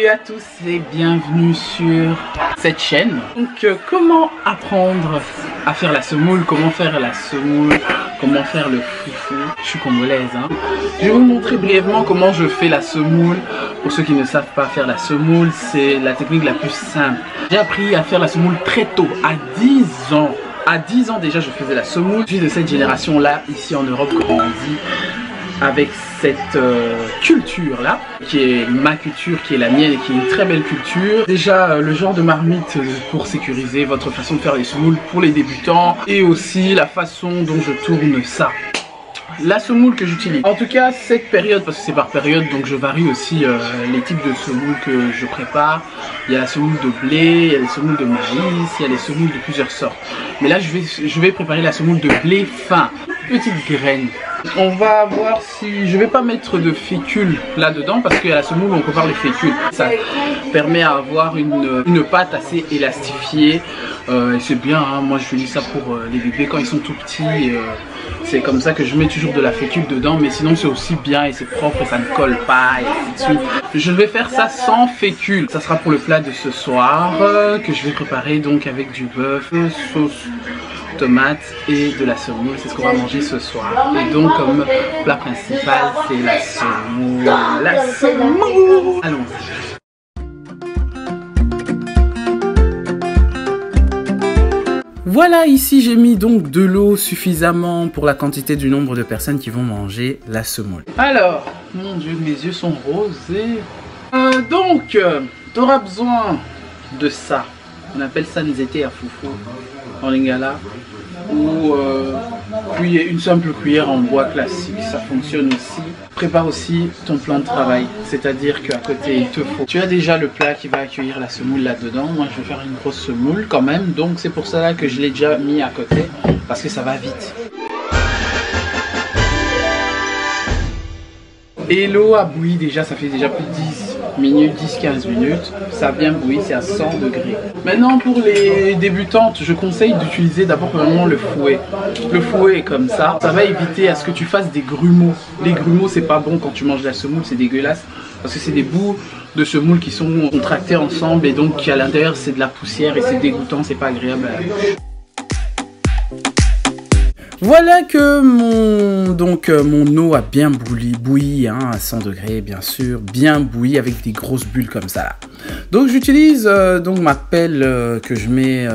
Salut à tous et bienvenue sur cette chaîne. Donc comment apprendre à faire la semoule, comment faire la semoule, comment faire le foufou. Je suis congolaise hein. Je vais vous montrer brièvement comment je fais la semoule. Pour ceux qui ne savent pas faire la semoule, c'est la technique la plus simple. J'ai appris à faire la semoule très tôt, à 10 ans. À 10 ans déjà je faisais la semoule. Je suis de cette génération là, ici en Europe, comme on dit, avec cette culture là, qui est ma culture, qui est la mienne et qui est une très belle culture. Déjà le genre de marmite pour sécuriser votre façon de faire les semoules pour les débutants et aussi la façon dont je tourne ça. La semoule que j'utilise. En tout cas cette période, parce que c'est par période, donc je varie aussi les types de semoule que je prépare. Il y a la semoule de blé, il y a les semoules de maïs, il y a les semoules de plusieurs sortes. Mais là je vais préparer la semoule de blé fin, petite graine. On va voir si je vais pas mettre de fécule là dedans parce qu'il y a la semoule où on prépare les fécules. Ça permet à avoir une pâte assez élastifiée et c'est bien hein. Moi je dis ça pour les bébés quand ils sont tout petits. C'est comme ça que je mets toujours de la fécule dedans, mais sinon c'est aussi bien et c'est propre et ça ne colle pas et ainsi de suite. Je vais faire ça sans fécule. Ça sera pour le plat de ce soir que je vais préparer donc avec du bœuf, sauce tomate et de la semoule. C'est ce qu'on va manger ce soir. Et donc comme plat principal c'est la semoule. La semoule. Allons-y. Voilà, ici j'ai mis donc de l'eau suffisamment pour la quantité du nombre de personnes qui vont manger la semoule. Alors, mon Dieu, mes yeux sont rosés. Donc, tu auras besoin de ça. On appelle ça nzete à foufou en lingala. Ou une simple cuillère en bois classique, ça fonctionne aussi. Prépare aussi ton plan de travail, c'est-à-dire qu'à côté il te faut. Tu as déjà le plat qui va accueillir la semoule là-dedans. Moi je vais faire une grosse semoule quand même, donc c'est pour cela que je l'ai déjà mis à côté, parce que ça va vite. Et l'eau a bouilli déjà, ça fait déjà plus de 10 minutes, 10-15 minutes. Ça a bien bouilli, c'est à 100 degrés. Maintenant pour les débutantes, je conseille d'utiliser d'abord vraiment le fouet. Le fouet est comme ça. Ça va éviter à ce que tu fasses des grumeaux. Les grumeaux c'est pas bon quand tu manges de la semoule, c'est dégueulasse. Parce que c'est des bouts de semoule qui sont contractés ensemble et donc à l'intérieur c'est de la poussière et c'est dégoûtant, c'est pas agréable. Voilà que mon eau a bien bouilli hein, à 100 degrés bien sûr, bien bouilli avec des grosses bulles comme ça là. Donc j'utilise donc ma pelle que je mets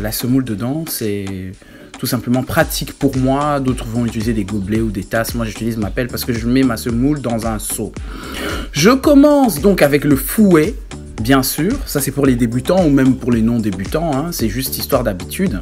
la semoule dedans, c'est tout simplement pratique pour moi. D'autres vont utiliser des gobelets ou des tasses, moi j'utilise ma pelle parce que je mets ma semoule dans un seau. Je commence donc avec le fouet, bien sûr, ça c'est pour les débutants ou même pour les non débutants, hein, c'est juste histoire d'habitude.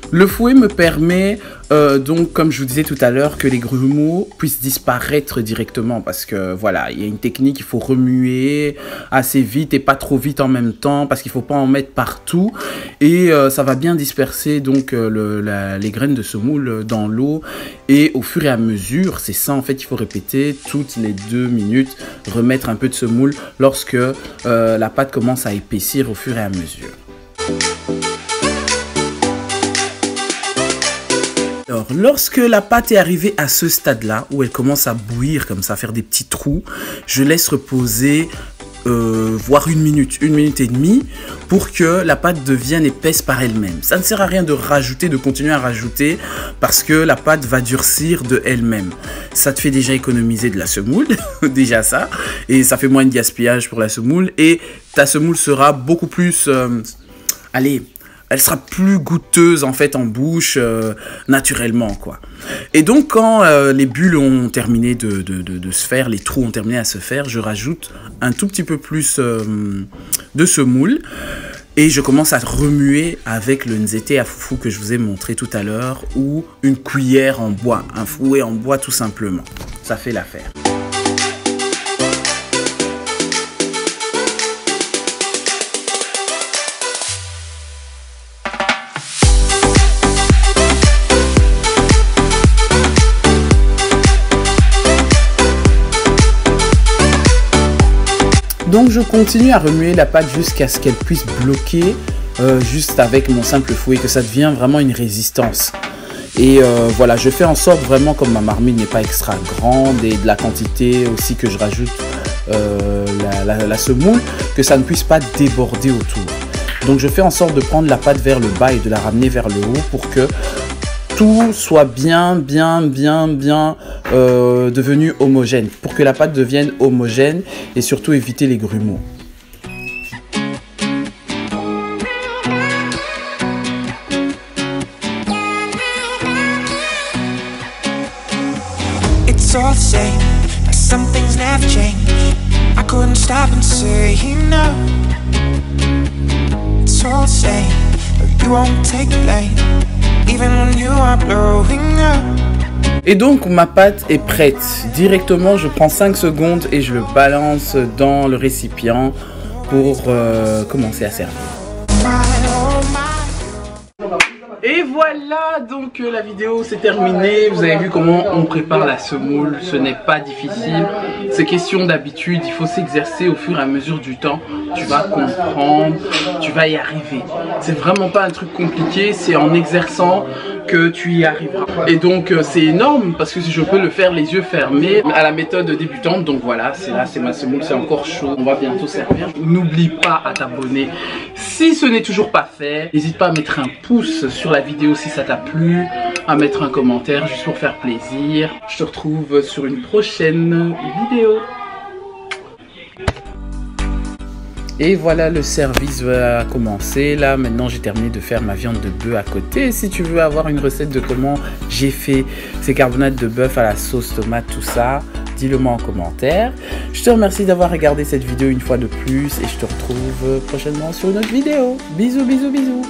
Le fouet me permet donc, comme je vous disais tout à l'heure, que les grumeaux puissent disparaître directement parce que voilà, il y a une technique, il faut remuer assez vite et pas trop vite en même temps parce qu'il faut pas en mettre partout et ça va bien disperser donc les graines de semoule dans l'eau et au fur et à mesure, c'est ça en fait qu'il faut répéter toutes les 2 minutes, remettre un peu de semoule lorsque la pâte commence à épaissir au fur et à mesure. Alors, lorsque la pâte est arrivée à ce stade-là, où elle commence à bouillir comme ça, à faire des petits trous, je laisse reposer voire 1 minute et demie pour que la pâte devienne épaisse par elle-même. Ça ne sert à rien de rajouter, de continuer à rajouter parce que la pâte va durcir de elle-même. Ça te fait déjà économiser de la semoule, déjà ça, et ça fait moins de gaspillage pour la semoule et ta semoule sera beaucoup plus... elle sera plus goûteuse en fait en bouche naturellement quoi. Et donc quand les bulles ont terminé de se faire, les trous ont terminé à se faire, je rajoute un tout petit peu plus de semoule et je commence à remuer avec le nzete à foufou que je vous ai montré tout à l'heure ou une cuillère en bois, un fouet en bois tout simplement. Ça fait l'affaire. Donc je continue à remuer la pâte jusqu'à ce qu'elle puisse bloquer juste avec mon simple fouet, que ça devienne vraiment une résistance. Et voilà, je fais en sorte vraiment, comme ma marmite n'est pas extra grande et de la quantité aussi que je rajoute la semoule, que ça ne puisse pas déborder autour. Donc je fais en sorte de prendre la pâte vers le bas et de la ramener vers le haut pour que tout soit bien devenu homogène, pour que la pâte devienne homogène et surtout éviter les grumeaux. It's all the same, like some things never change. I couldn't stop and say no. It's all the same, but you won't take the blame, even when you are blowing up. Et donc ma pâte est prête. Directement je prends 5 secondes et je le balance dans le récipient pour commencer à servir. Et voilà, donc la vidéo s'est terminée. Vous avez vu comment on prépare la semoule. Ce n'est pas difficile. C'est question d'habitude. Il faut s'exercer au fur et à mesure du temps. Tu vas comprendre, tu vas y arriver. C'est vraiment pas un truc compliqué. C'est en exerçant que tu y arriveras. Et donc c'est énorme parce que je peux le faire les yeux fermés à la méthode débutante. Donc voilà, c'est ma semoule, c'est encore chaud. On va bientôt servir. N'oublie pas à t'abonner si ce n'est toujours pas fait. N'hésite pas à mettre un pouce sur la vidéo si ça t'a plu, à mettre un commentaire juste pour faire plaisir. Je te retrouve sur une prochaine vidéo. Et voilà, le service va commencer. Là, maintenant, j'ai terminé de faire ma viande de bœuf à côté. Si tu veux avoir une recette de comment j'ai fait ces carbonades de bœuf à la sauce tomate, tout ça, dis-le moi en commentaire. Je te remercie d'avoir regardé cette vidéo une fois de plus et je te retrouve prochainement sur une autre vidéo. Bisous, bisous, bisous.